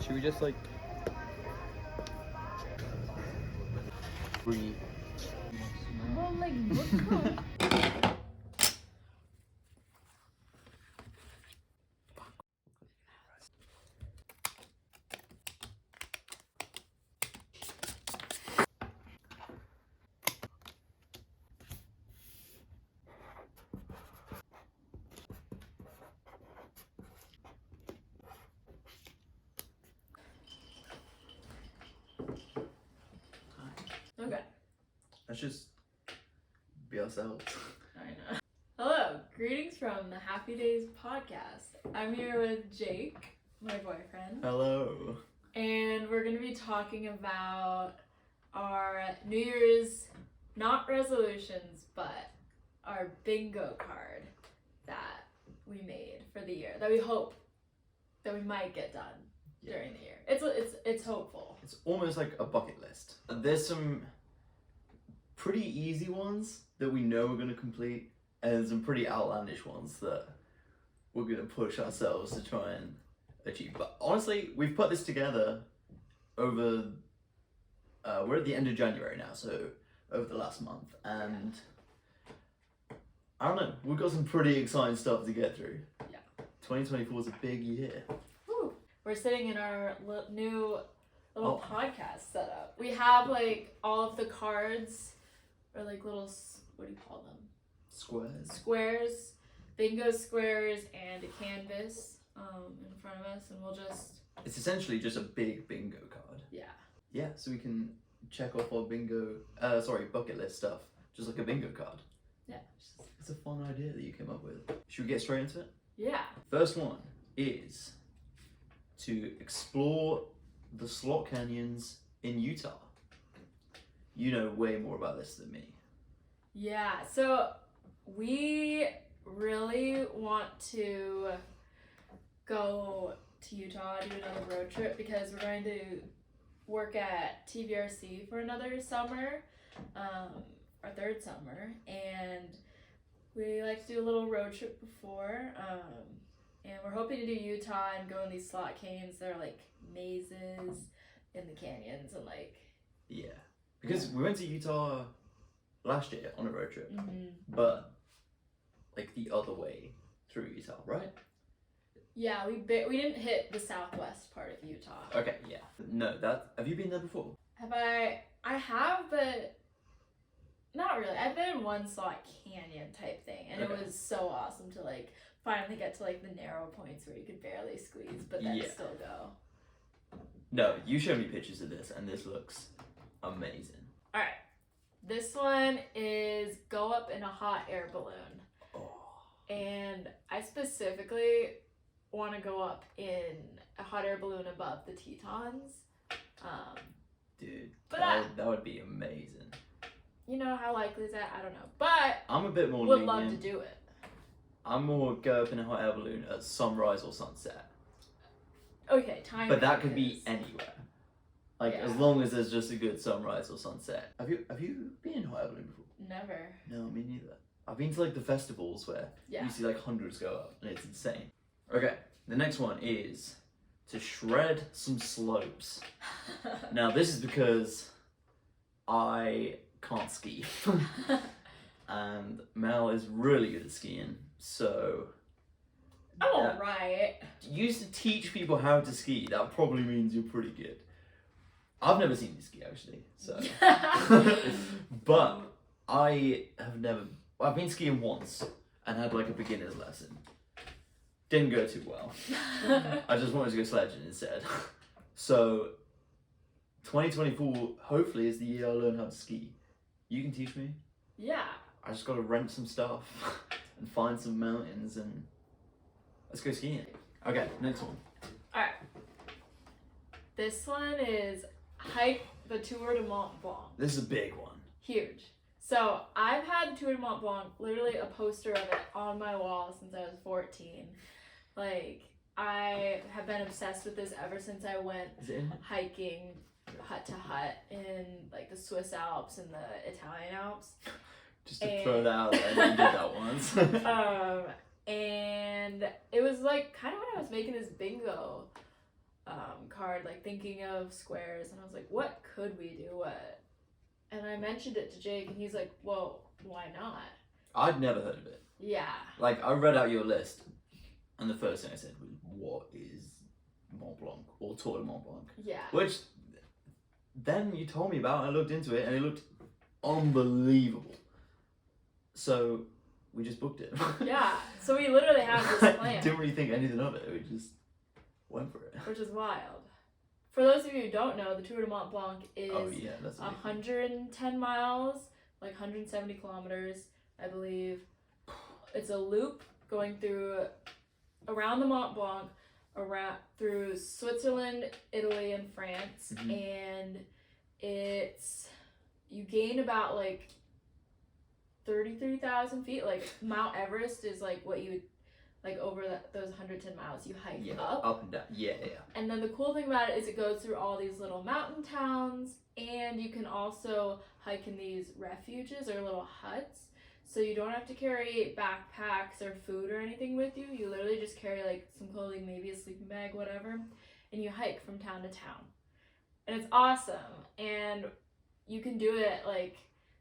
Should we just like breathe? Well, like, what? Okay. Let's just be ourselves. I know. Hello, greetings from the Happy Days podcast. I'm here with Jake, my boyfriend, Hello. and we're going to be talking about our New Year's, not resolutions, but our bingo card that we made for the year, that we hope that we might get done during the year. It's hopeful. It's almost like a bucket list. There's some pretty easy ones that we know we're going to complete, and some pretty outlandish ones that we're going to push ourselves to try and achieve. But honestly, we've put this together over, we're at the end of January now, so over the last month, and I don't know, we've got some pretty exciting stuff to get through. Yeah. 2024 is a big year. Woo. We're sitting in our new little podcast setup. We have like all of the cards, or like little, what do you call them? Squares, bingo squares, and a canvas in front of us, and we'll just... It's essentially just a big bingo card. Yeah. Yeah, so we can check off our bucket list stuff, just like a bingo card. Yeah. It's a fun idea that you came up with. Should we get straight into it? Yeah. First one is to explore the slot canyons in Utah. You know way more about this than me. Yeah, so we really want to go to Utah, do another road trip, because we're going to work at TVRC for another summer, our third summer, and we like to do a little road trip before, and we're hoping to do Utah and go in these slot canyons that are like mazes in the canyons and like... Yeah, because we went to Utah last year on a road trip, Mm-hmm. but like the other way through Utah, right? Yeah, we didn't hit the southwest part of Utah. Okay, yeah. No, have you been there before? Have I have, but not really. I've been in one slot canyon type thing, and Okay. it was so awesome to like finally get to like the narrow points where you could barely squeeze, but then Yeah. still go. No, you showed me pictures of this, and this looks amazing. All right, this one is go up in a hot air balloon, Oh. and I specifically want to go up in a hot air balloon above the Tetons. Dude, But that would be amazing. You know how likely is that? I don't know, but I'm a bit more would lenient. love to do it. I'm more go up in a hot air balloon at sunrise or sunset. Okay, time. But that could be anywhere. Like Yeah. as long as there's just a good sunrise or sunset. Have you been in a hot air balloon before? Never. No, me neither. I've been to like the festivals where Yeah. you see like hundreds go up and it's insane. Okay, the next one is to shred some slopes. Now this is because I can't ski. And Mel is really good at skiing, so I'm alright. you used to teach people how to ski. That probably means you're pretty good. I've never seen you ski actually, so but I've been skiing once and had like a beginner's lesson. Didn't go too well. I just wanted to go sledging instead. So 2024 hopefully is the year I learn how to ski. You can teach me. Yeah. I just gotta rent some stuff and find some mountains and let's go skiing. Okay, next one. Alright. This one is hike the Tour de Mont Blanc. This is a big one. Huge. So I've had Tour de Mont Blanc, literally a poster of it on my wall since I was 14. Like, I have been obsessed with this ever since I went Is it in? hiking hut to hut in like the Swiss Alps and the Italian Alps. Just to throw that out there, I did that once. And it was like kind of when I was making this bingo card, like thinking of squares, and I was like, what could we do? What? And I mentioned it to Jake, and he's like, well, why not? I'd never heard of it. Yeah. Like, I read out your list, and the first thing I said was, what is Mont Blanc, or Tour de Mont Blanc? Yeah. Which, then you told me about, and I looked into it, and it looked unbelievable. So, we just booked it. Yeah. So we literally have this plan. Didn't really think anything of it, we just went for it. Which is wild. For those of you who don't know, the Tour de Mont Blanc is Oh yeah, that's a big thing. 110 miles, like 170 kilometers, I believe. It's a loop going around the Mont Blanc, around through Switzerland, Italy, and France, and you gain about like 33,000 feet. Like Mount Everest is like what you would, like over those 110 miles you hike up and down. Yeah. And then the cool thing about it is it goes through all these little mountain towns, and you can also hike in these refuges or little huts, so you don't have to carry backpacks or food or anything with you. You literally just carry like some clothing, maybe a sleeping bag, whatever, and you hike from town to town, and it's awesome. And you can do it like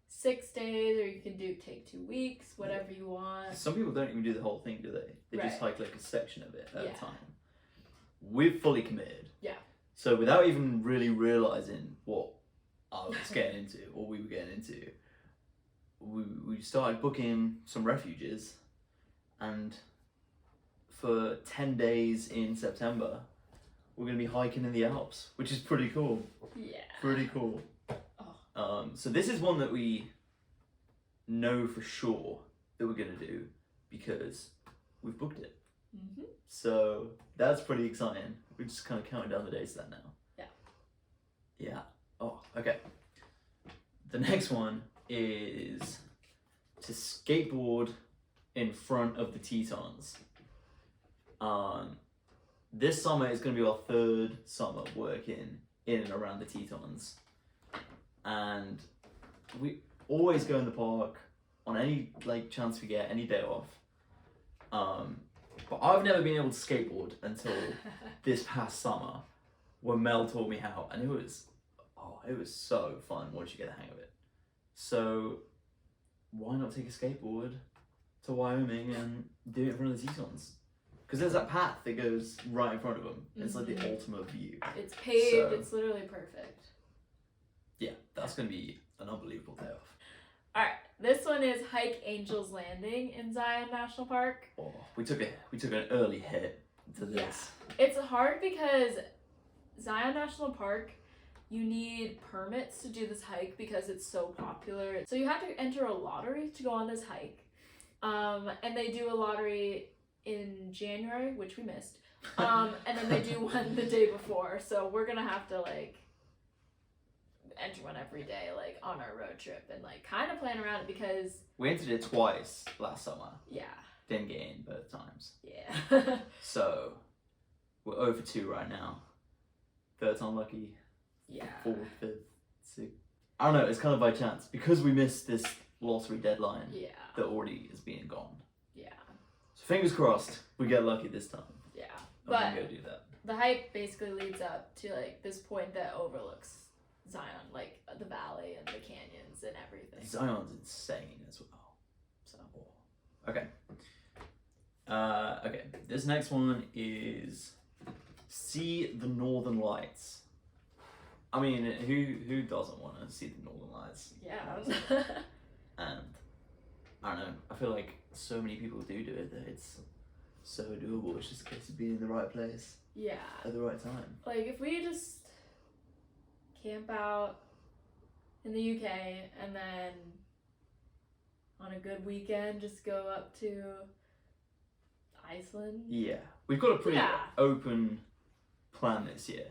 6 days, or you can take 2 weeks, whatever you want. Some people don't even do the whole thing, do they? They just Right. hike like a section of it at Yeah. a time. We've fully committed. Yeah. So without even really realizing what I was getting into, or we were getting into, we started booking some refuges, and for 10 days in September, we're going to be hiking in the Alps, which is pretty cool. Yeah. Pretty cool. So this is one that we know for sure that we're gonna do because we've booked it. So that's pretty exciting. We're just kind of counting down the days to that now. Yeah. Oh, okay. The next one is to skateboard in front of the Tetons. This summer is gonna be our 3rd summer working in and around the Tetons. And we always go in the park on any like chance we get, any day off. But I've never been able to skateboard until this past summer, when Mel taught me how, and it was so fun once you get the hang of it. So why not take a skateboard to Wyoming and do it in front of the Tetons? Because there's that path that goes right in front of them. It's like the ultimate view. It's paved. So- It's literally perfect. Yeah, that's gonna be an unbelievable day off. Alright, this one is Hike Angel's Landing in Zion National Park. Oh, we took an early hit to this. It's hard because Zion National Park, you need permits to do this hike because it's so popular. So you have to enter a lottery to go on this hike. And they do a lottery in January, which we missed. And then they do one the day before. So we're gonna have to like enter one every day, like on our road trip, and like kind of plan around it because We entered it twice last summer. yeah. Didn't get in both times. Yeah. So we're over 2 right now. 3rd unlucky. Yeah. 4th, 5th, 6th. I don't know. It's kind of by chance because we missed this lottery deadline Yeah. that already is being gone. Yeah. So fingers crossed we get lucky this time. Yeah. I'm But gonna go do that. the hike basically leads up to like this point that overlooks Zion, like the valley and the canyons and everything. Zion's insane as well. So Okay. Okay. This next one is see the Northern Lights. I mean, who doesn't want to see the Northern Lights? yeah. And I don't know. I feel like so many people do it that it's so doable. It's just a case of being in the right place Yeah. at the right time. Like if we just camp out in the UK and then on a good weekend just go up to Iceland. Yeah, we've got a pretty Yeah. open plan this year.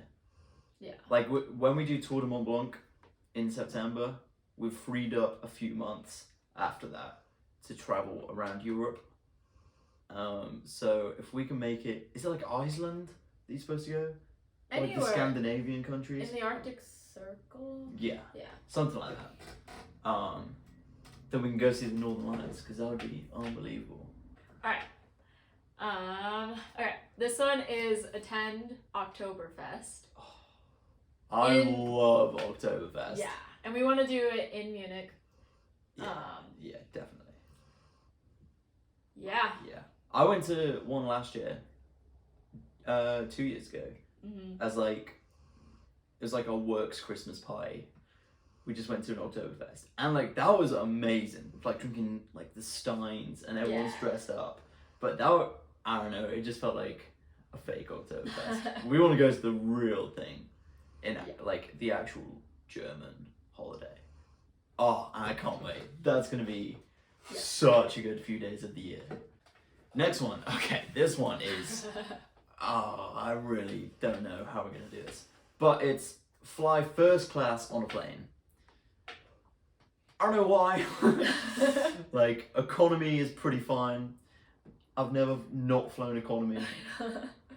Yeah. Like when we do Tour de Mont Blanc in September, we've freed up a few months after that to travel around Europe. So if we can make it, is it like Iceland that you're supposed to go? Or like the Anywhere Scandinavian countries? in the Arctic Circle. Yeah, Yeah. something like that. Then we can go see the Northern Lights because that would be unbelievable. Alright. Okay, this one is attend Oktoberfest. I In- love Oktoberfest. Yeah, and we want to do it in Munich. Yeah, yeah, definitely. Yeah. Yeah. I went to one last year, 2 years ago, as like, it was like our works Christmas party. We just went to an Oktoberfest. And like, that was amazing. Like drinking like the Steins and everyone's dressed up. But I don't know, it just felt like a fake Oktoberfest. We want to go to the real thing in like the actual German holiday. Oh, and I can't wait. That's going to be such a good few days of the year. Next one. Okay, this one is... I really don't know how we're going to do this. But it's fly first class on a plane. I don't know why. Like, economy is pretty fine. I've never not flown economy.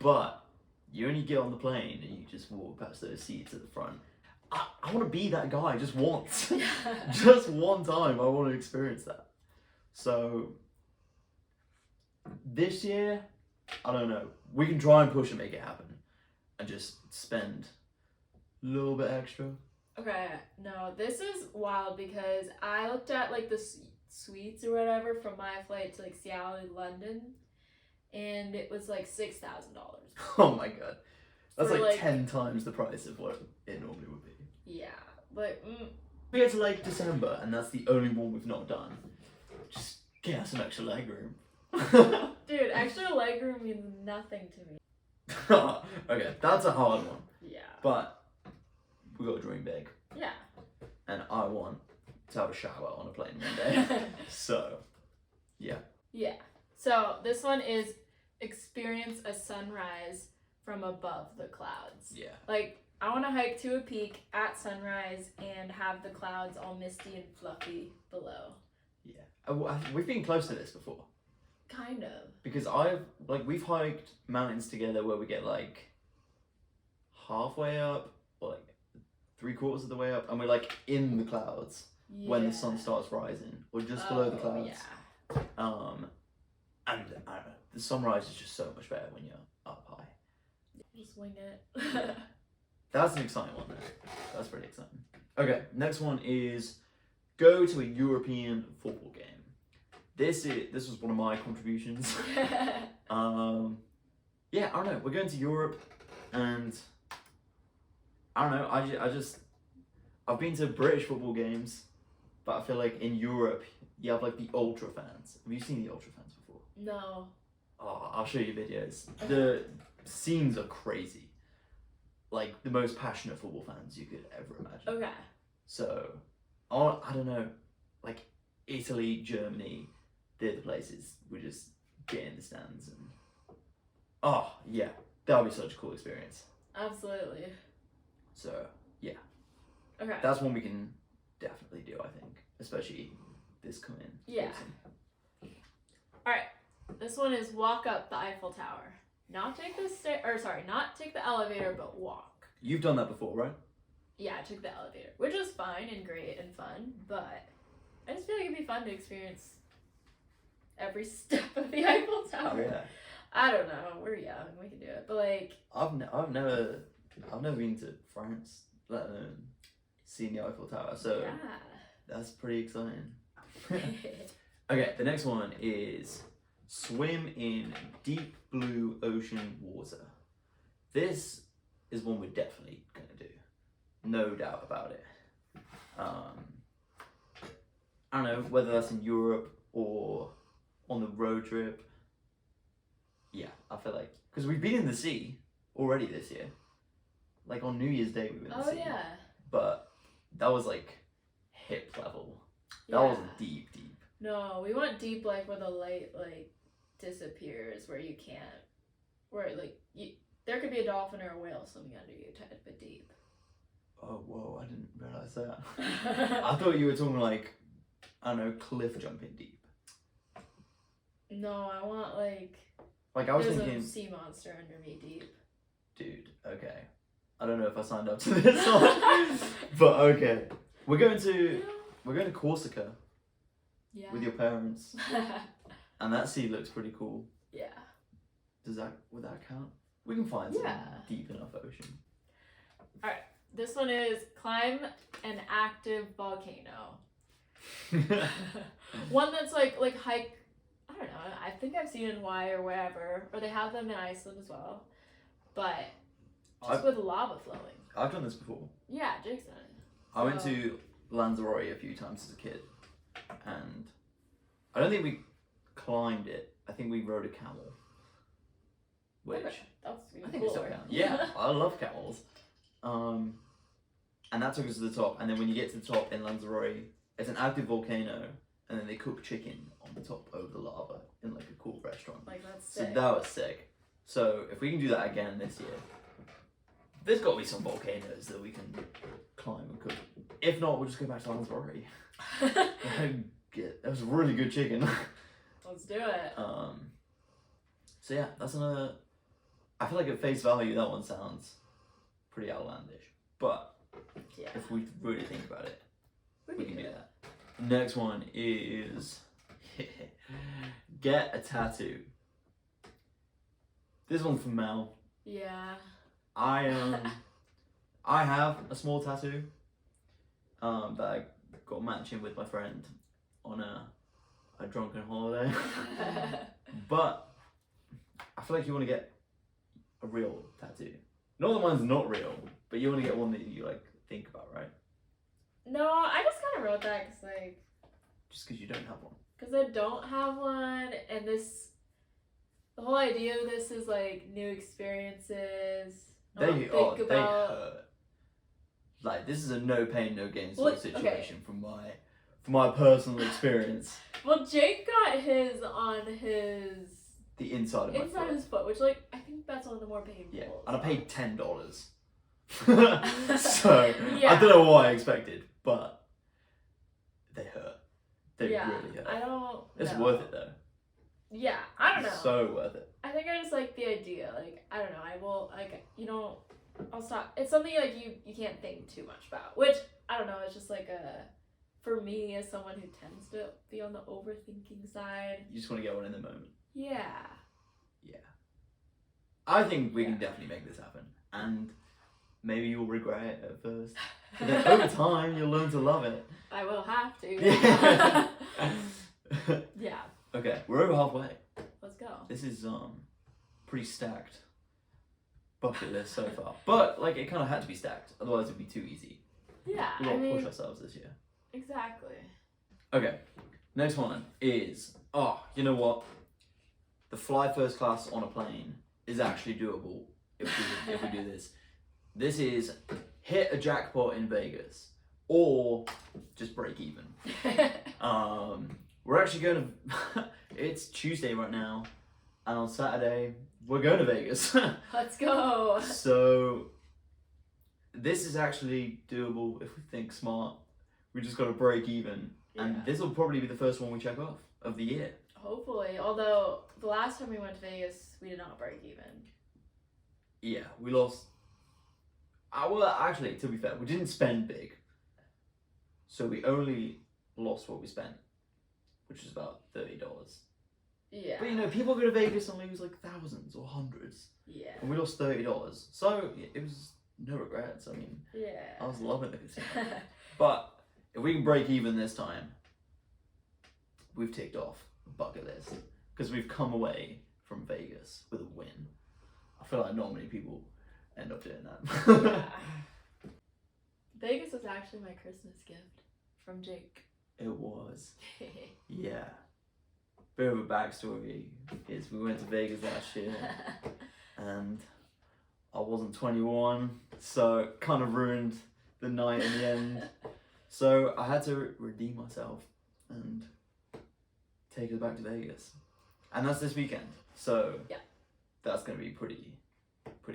But you only get on the plane and you just walk past those seats at the front. I want to be that guy just once. Just one time I want to experience that. So this year, I don't know. We can try and push and make it happen. And just spend a little bit extra. Okay, no, this is wild because I looked at like the suites or whatever from my flight to like Seattle and London, and it was like $6,000. Oh my god. That's For, like 10 times the price of what it normally would be. Yeah, but We get to like December and that's the only one we've not done. Just get us some extra leg room. dude, extra leg room means nothing to me. Okay, that's a hard one. Yeah. But we gotta dream big. Yeah. And I want to have a shower on a plane one day. So, yeah. Yeah. So this one is experience a sunrise from above the clouds. Yeah. Like, I want to hike to a peak at sunrise and have the clouds all misty and fluffy below. Yeah. We've been close to this before. Kind of. Because we've hiked mountains together where we get like halfway up or like 3/4 of the way up and we're like in the clouds when the sun starts rising or just below the clouds. Yeah. And I don't know, the sunrise is just so much better when you're up high. Just wing it. That's an exciting one though. That's pretty exciting. Okay, next one is go to a European football game. This was one of my contributions. Yeah, I don't know. We're going to Europe, and I don't know. I've been to British football games, but I feel like in Europe you have like the ultra fans. Have you seen the ultra fans before? No. Oh, I'll show you videos. The scenes are crazy. Like the most passionate football fans you could ever imagine. Okay. So, I don't know, like Italy, Germany, they're the places we just get in the stands and oh yeah, that would be such a cool experience. Absolutely. So yeah. Okay. That's one we can definitely do, I think, especially this coming. Yeah. Autumn. All right. This one is walk up the Eiffel Tower. Not take the elevator, but walk. You've done that before, right? Yeah, I took the elevator, which was fine and great and fun, but I just feel like it'd be fun to experience every step of the Eiffel Tower. Oh, yeah. I don't know. We're young. We can do it. But like, I've never been to France, let alone seen the Eiffel Tower. So that's pretty exciting. Okay, the next one is swim in deep blue ocean water. This is one we're definitely gonna do. No doubt about it. I don't know whether that's in Europe or on the road trip. Yeah, I feel like, because we've been in the sea already this year. Like on New Year's Day we were in the sea. Oh yeah. But that was like hip level. That wasn't deep. No, we went deep, like where the light like disappears, where you can't, where like there could be a dolphin or a whale swimming under you, type of deep. Oh whoa! I didn't realize that. I thought you were talking like, I don't know, cliff jumping deep. No, I want like I was there's thinking, a sea monster under me deep. dude. Okay, I don't know if I signed up to this one, but okay. We're going to Corsica Yeah. with your parents, and that sea looks pretty cool. Yeah. would that count? We can find some Yeah. deep enough ocean. This one is climb an active volcano. One that's like hike. I don't know. I think I've seen in Hawaii or wherever, or they have them in Iceland as well. But just with lava flowing. I've done this before. Yeah, Jake's done it. I went to Lanzarote a few times as a kid, and I don't think we climbed it. I think we rode a camel. Which Okay, that's even I think it still cooler. counts. Yeah, I love camels. And that took us to the top. And then when you get to the top in Lanzarote, it's an active volcano, and then they cook chicken on the top over the lava in like a cool restaurant. Like that's So sick. that was sick. So if we can do that again this year, there's got to be some volcanoes that we can climb and cook. If not, we'll just go back to Lanzarote. That was really good chicken. Let's do it. So yeah, that's another. I feel like at face value that one sounds pretty outlandish, but Yeah. if we really think about it, we can do it. that. Next one is get a tattoo. This one's from Mel. Yeah. I have a small tattoo that I got matching with my friend on a drunken holiday. But I feel like you want to get a real tattoo. Not that mine's not real, but you want to get one that you like think about, right? No, I just kind of wrote that Just because you don't have one. because I don't have one, and the whole idea of this is like new experiences. They hurt. Like this is a no pain, no gain sort of situation from my personal experience. Well, Jake got his on The inside of my inside foot. his foot, which like I think that's one of the more painful. Yeah, and I paid $10. So So yeah. I don't know what I expected, but they hurt. They Yeah, really hurt. I don't. It's know. worth it though. Yeah, I don't know. It's so worth it. I think I just like the idea. Like I don't know. I will like I'll stop. It's something like you can't think too much about. Which I don't know. It's just like for me as someone who tends to be on the overthinking side. You just want to get one in the moment. Yeah. I think we can definitely make this happen, and maybe you'll regret it at first, but then over time you'll learn to love it. I will have to. Yeah. Yeah. Okay, we're over halfway. Let's go. This is pretty stacked bucket list so far, but like it kind of had to be stacked, otherwise it'd be too easy. Yeah. We I gotta mean, push ourselves this year. exactly. Okay, next one is you know what? The fly first class on a plane is actually doable if we do this. This is hit a jackpot in Vegas or just break even. We're actually going to. It's Tuesday right now, and on Saturday we're going to Vegas. Let's go. So this is actually doable if we think smart. We just got to break even, and Yeah. this will probably be the first one we check off of the year. Hopefully, although the last time we went to Vegas, we did not break even. Yeah, we lost. Well, actually, to be fair, we didn't spend big, so we only lost what we spent, which is about $30. Yeah. But you know, people go to Vegas and lose like thousands or hundreds, Yeah. and we lost $30. So it was no regrets. I mean, Yeah. I was loving the casino. But if we can break even this time, we've ticked off a bucket list because we've come away from Vegas with a win. I feel like not many people end up doing that. Yeah. Vegas was actually my Christmas gift from Jake. It was. Yeah. Bit of a backstory is we went to Vegas last year and I wasn't 21, so it kind of ruined the night in the end. So I had to redeem myself and take us back to Vegas. And that's this weekend. So Yeah. that's going to be pretty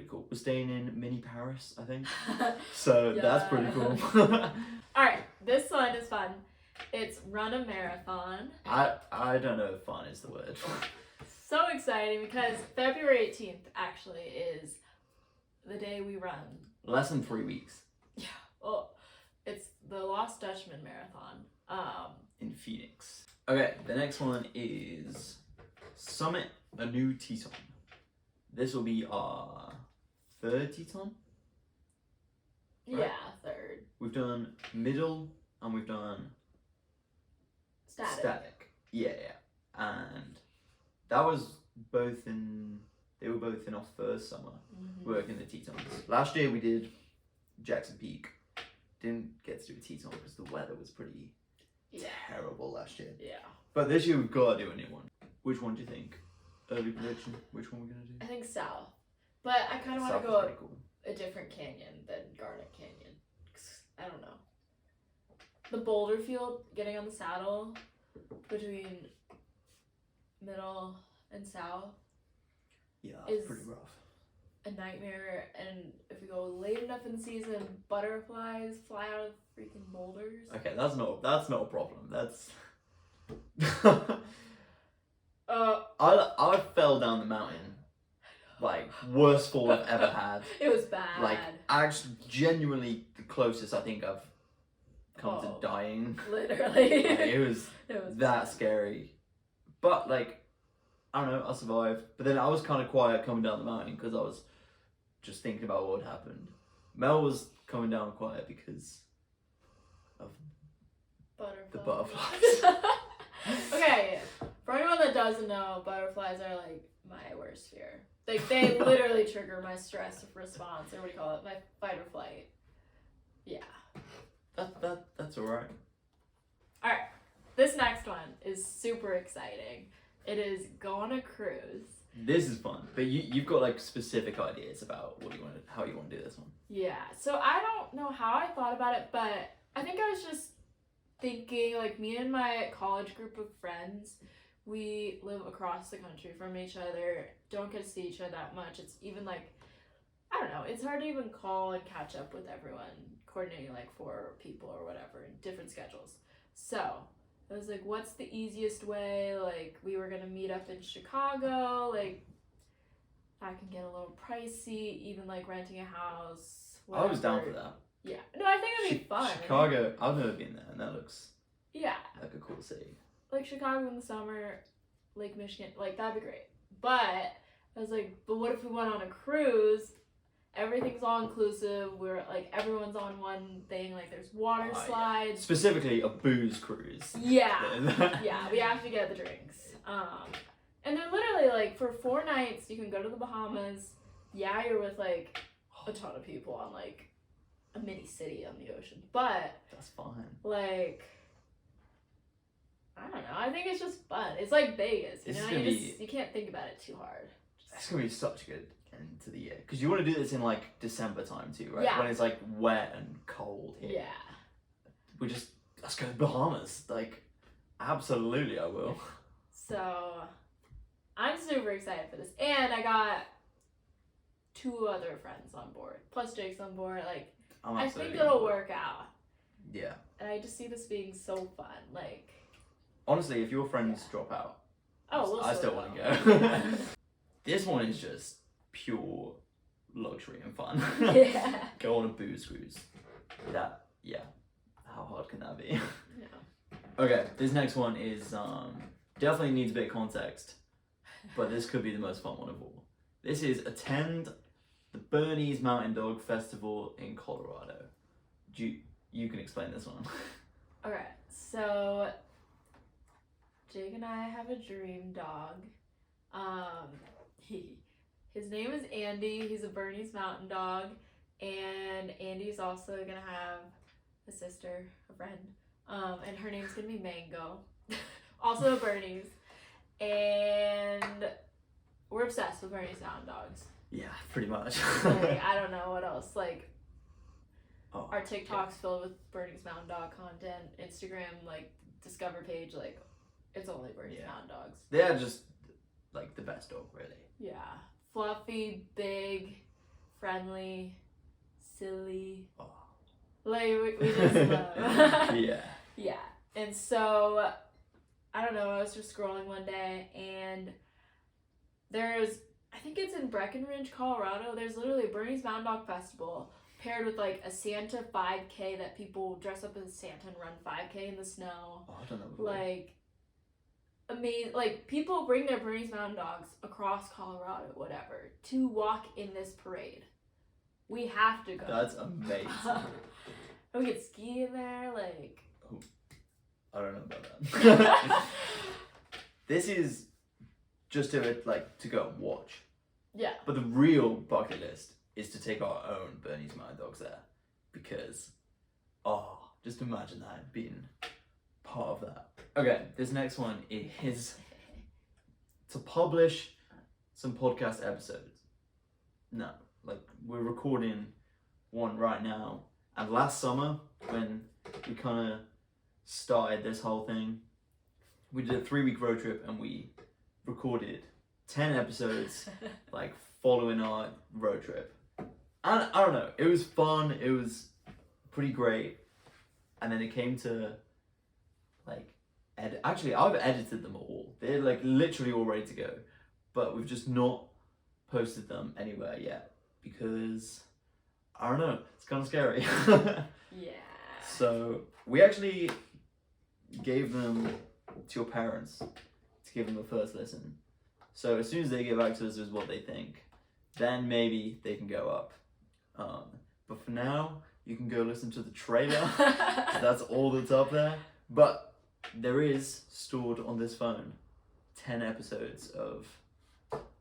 cool. We're staying in mini Paris, I think. So that's pretty cool. Alright, this one is fun. It's run a marathon. I don't know if fun is the word. So exciting because February 18th actually is the day we run. Less than 3 weeks Well, it's the Lost Dutchman Marathon. in Phoenix. Okay, the next one is summit a new Teton. This will be our third Teton. Right. Yeah, third. We've done middle and we've done Static. Yeah. And that was both in. They were both in our first summer working the Tetons. Last year we did Jackson Peak. Didn't get to do a Teton because the weather was pretty terrible last year. Yeah. But this year we've got to do a new one. Which one do you think? Early prediction. Which one we're gonna do? I think south. But I kind of want South to is go pretty cool. a different canyon than Garnet Canyon. 'Cause I don't know. The boulder field, getting on the saddle between middle and south, Yeah, is- it's pretty rough. a nightmare. And if we go late enough in the season, butterflies fly out of freaking boulders. Okay, that's not a problem. That's I fell down the mountain, like worst fall I've ever had. It was bad. Like actually, genuinely the closest I think I've come Oh. to dying. Literally. Like, it was It was that bad. scary, but like I don't know, I survived. But then I was kind of quiet coming down the mountain because I was just thinking about what had happened. Mel was coming down quiet because of Butterflies. the butterflies. Okay, for anyone that doesn't know, butterflies are like my worst fear. Like they literally trigger my stress response, or what do you call it? My fight or flight. Yeah. That's alright. All right. This next one is super exciting. It is go on a cruise. This is fun, but you've got like specific ideas about how you want to do this one. Yeah. So I don't know how I thought about it, but I think I was just thinking, like, me and my college group of friends, we live across the country from each other, don't get to see each other that much. It's even like, I don't know, it's hard to even call and catch up with everyone, coordinating like 4 people or whatever, in different schedules. So I was like, what's the easiest way? Like, we were gonna meet up in Chicago, like, I can get a little pricey, even like renting a house. I was down whatever. for that. Yeah. No, I think it'd be fun. Chicago, I've never been there, and that looks Yeah. like a cool city. Like Chicago in the summer, Lake Michigan, like that'd be great. But I was like, but what if we went on a cruise? Everything's all inclusive. We're like everyone's on one thing. Like there's water Oh, yeah. slides. Specifically, a booze cruise. Yeah. Yeah, we have to get the drinks. And they're literally like for 4 nights you can go to the Bahamas. Yeah, you're with like a ton of people on like a mini city on the ocean. But That's fine. like, I don't know. I think it's just fun. It's like Vegas, you This know. is gonna You can't think about it too hard. It's gonna be such a good end to the year because you want to do this in like December time too, right? Yeah. When it's like wet and cold here. Yeah. Let's go to Bahamas. Like, absolutely, I will. So, I'm super excited for this, and I got 2 other friends on board, plus Jake's on board. Like, I'm I absolutely think it'll on board. work out, Yeah. and I just see this being so fun. Like, Honestly, if your friends drop out, oh, we'll I still want go. to go. This one is just pure luxury and fun. Yeah. Go on a booze cruise. Yeah. How hard can that be? Yeah. Okay, this next one is definitely needs a bit of context, but this could be the most fun one of all. This is attend the Bernese Mountain Dog Festival in Colorado. You can explain this one. Okay, so Jake and I have a dream dog. His name is Andy. He's a Bernese Mountain Dog, and Andy's also gonna have a sister, a friend, and her name's gonna be Mango, also a Bernese, and we're obsessed with Bernese Mountain Dogs. Yeah, pretty much. Like, I don't know what else. Like, Oh, our TikTok's filled with Bernese Mountain Dog content. Instagram, like, Discover page, like, it's only Bernese Yeah. Mountain Dogs. They're just like the best dog, really. Yeah. Fluffy, big, friendly, silly. Oh. Like, we just love. Yeah. Yeah. And so, I don't know, I was just scrolling one day, and there's, I think it's in Breckenridge, Colorado, there's literally a Bernese Mountain Dog Festival paired with like a Santa 5K that people dress up as Santa and run 5K in the snow. Oh, I don't know. Like amazing. Like, people bring their Bernese Mountain Dogs across Colorado, whatever, to walk in this parade. We have to go. That's amazing. We could ski in there, like. I don't know about that. This is just to go and watch. Yeah. But the real bucket list is to take our own Bernese Mountain Dogs there, because, just imagine that being part of that. Okay, this next one is to publish some podcast episodes. No, we're recording one right now, and last summer when we kind of started this whole thing, we did a 3-week road trip and we recorded 10 episodes following our road trip. And I don't know, it was fun, it was pretty great. And then it came to actually I've edited them all. They're literally all ready to go, but we've just not posted them anywhere yet because I don't know, it's kind of scary. Yeah. So we actually gave them to your parents to give them a first listen. So as soon as they get back to us with what they think, then maybe they can go up. But for now, you can go listen to the trailer. That's all that's up there. But there is stored on this phone 10 episodes of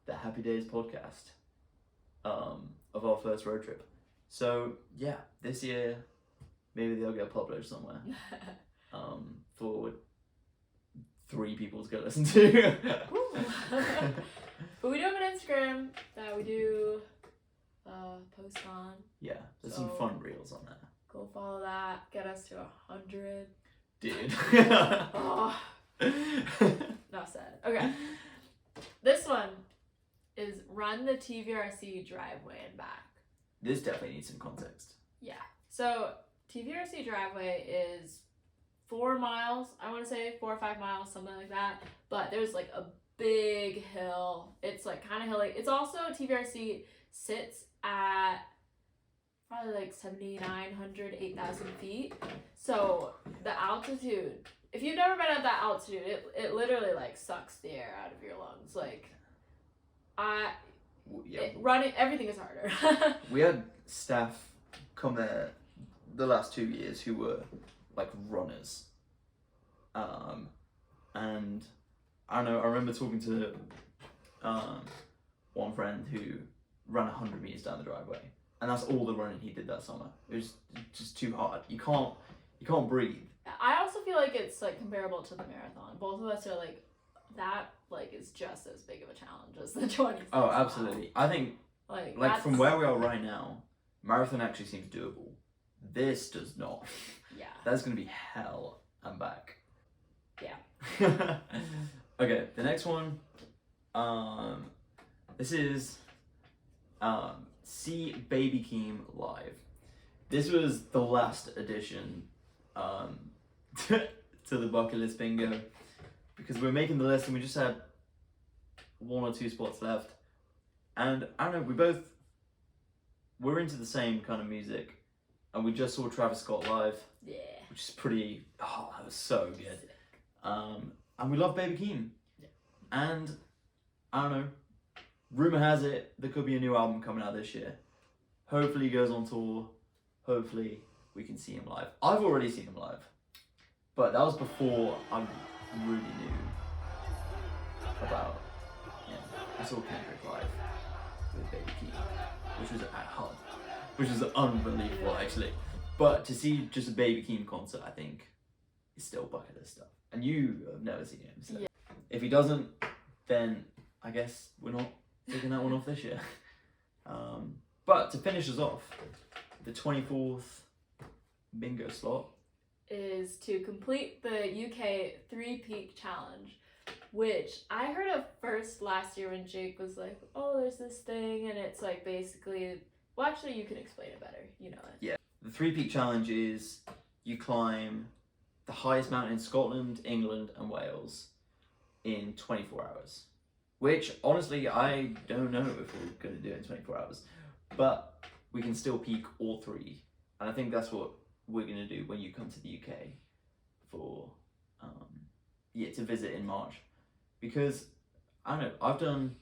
the Happy Days podcast, of our first road trip. So yeah, this year maybe they'll get published somewhere. For 3 people to go listen to. But we do have an Instagram that we do post on. Yeah, there's some fun reels on there. Go follow that. Get us to 100. Dude. Oh. Not sad. Okay. This one is run the TVRC driveway and back. This definitely needs some context. Yeah. So TVRC driveway is 4 miles, I want to say 4 or 5 miles, something like that. But there's a big hill. It's kind of hilly. It's also TVRC sits at probably 7,900, 8,000 feet. So the altitude, if you've never been at that altitude, it literally sucks the air out of your lungs. Running, everything is harder. We had staff come there the last 2 years who were runners. And I don't know, I remember talking to one friend who ran 100 meters down the driveway, and that's all the running he did that summer. It was just too hard. You can't breathe. I also feel like it's comparable to the marathon. Both of us are that is just as big of a challenge as the 20. Oh, absolutely. I think from where we are right now, marathon actually seems doable. This does not. Yeah. That's gonna be hell and back. Yeah. Okay, the next one. This is see Baby Keem live. This was the last addition to the bucket list bingo, because we're making the list and we just had 1 or 2 spots left, and I don't know, we're into the same kind of music, and we just saw Travis Scott live. Yeah. Which is pretty. Oh, that was so good. And we love Baby Keem. Yeah. And I don't know. Rumor has it there could be a new album coming out this year. Hopefully he goes on tour. Hopefully we can see him live. I've already seen him live, but that was before I really knew about him. I saw Kendrick live with Baby Keem, which was at HUD, which was unbelievable actually. But to see just a Baby Keem concert, I think, is still bucket list stuff. And you have never seen him, so if he doesn't, then I guess we're not taking that one off this year. But to finish us off, the 24th bingo slot is to complete the UK 3-peak challenge, which I heard of first last year when Jake was like, oh, there's this thing, and it's basically, well, actually you can explain it better, you know it. Yeah, the 3-peak challenge is you climb the highest mountain in Scotland, England and Wales in 24 hours, which honestly I don't know if we're going to do it in 24 hours, but we can still peak all 3, and I think that's what we're going to do when you come to the UK for to visit in March. because I don't know. I've done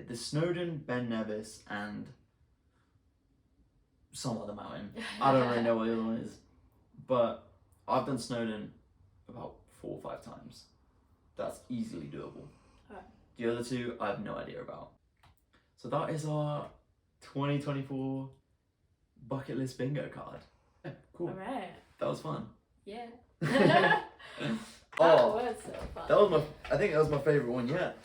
the Snowdon, Ben Nevis, and some other mountain. I don't really know what the other one is, but I've done Snowdon about 4 or 5 times. That's easily doable. Alright. The other 2, I have no idea about. So that is our 2024 bucket list bingo card. Yeah, cool. Alright. That was fun. Yeah. That Oh, was so fun. I think that was my favorite one yet.